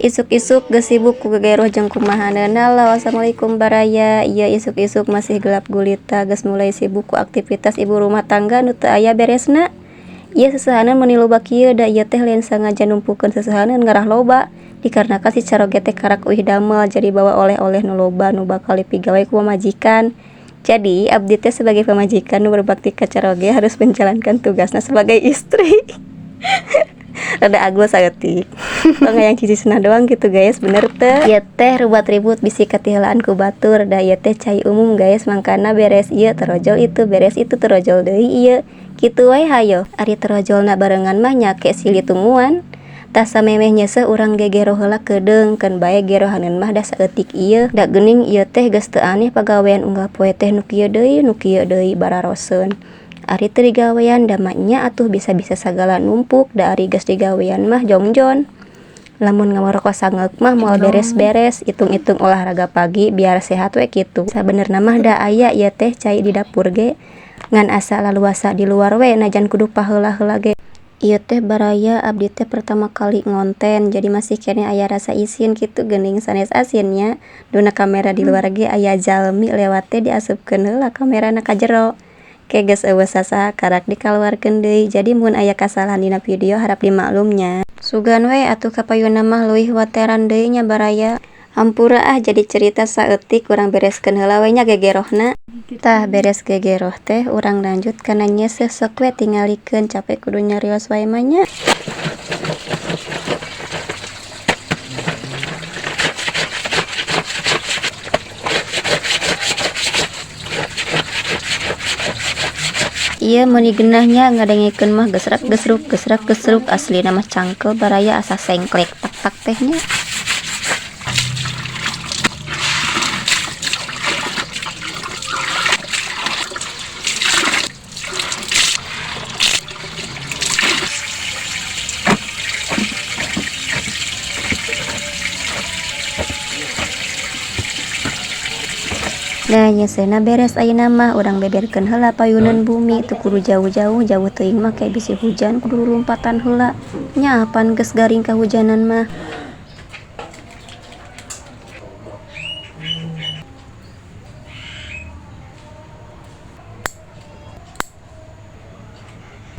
Isuk-isuk geus sibuk ku gegeroh jeung kumahaneuna. Halo, assalamualaikum baraya. Ieu isuk-isuk masih gelap gulita geus mulai sibuk ku aktivitas ibu rumah tangga nu teu aya beresna. Ieu sesahaneun meuni loba kieu da ieu teh lain sengaja numpukeun sesahaneun ngarah loba dikarenakan si caroge teh karak uih damel jadi bawa oleh-oleh nu loba nu bakal dipigawe ku pamajikan. Jadi abdi teh sebagai pamajikan nu berbakti ka caroge harus menjalankan tugasna sebagai istri. Rada aglos saeutik. Yang cicisna doang gitu guys, bener teh. Ieu teh rubat ribut bisi katiheulaan ku batur, da ieu teh cai umum guys, mangkana beres ieu terojol itu, beres itu terojol deui ieu. Kitu wae hayo. Ari terojolna barengan mah nyake silih tumuan. Tah samemeh nyeseh urang gegeroh heula kedeung, keun bae gerohaneun mah da saeutik ieu. Da geuning ieu teh geus teu aneh pagawean unggal poe teh nu kieu deui bararoseun. Ari teu digawean da mah nya atuh bisa-bisa sagala numpuk, da ari geus digawean mah jongjon. Lamun ngawarokos sangeuk mah moal beres-beres, itung-itung olahraga pagi biar sehat we kitu. Sabenerna mah da aya ieu teh cai di dapur ge, ngan asa laluasa di luar we najan kudu paheula-heula ge. Ieu teh baraya abdi teh pertama kali ngonten, jadi masih kene aya rasa isin kitu geuning sanes asinnya. Duna kamera di luar ge aya jalmi lewat teh diasupkeun heula kamerana ka jero. Ke geus eueuh sasaha karak dikaluarkeun deui, jadi mun aya kasalahan dina video harap dimaklumnya. Sugan we atuh kapayuna mah leuwih wateran deui nya baraya. Hampura jadi cerita saeutik urang bereskeun heula we nya gegerohna. Tah beres gegeroh teh urang lanjut kana nyeseh sok we tingalikeun capek kudu nyarios wae mah nya. Iya meuni geunahnya ngadengikeun mah gesrak gesruk aslina mah cangkel baraya asa sengklek tak tehnya. Nah nyesena beres ayeuna mah urang beberkeun heula payuneun bumi teu kudu jauh-jauh teuing mah kayak bisi hujan kudu lompatan heula nya pan geus garing kahujanan mah.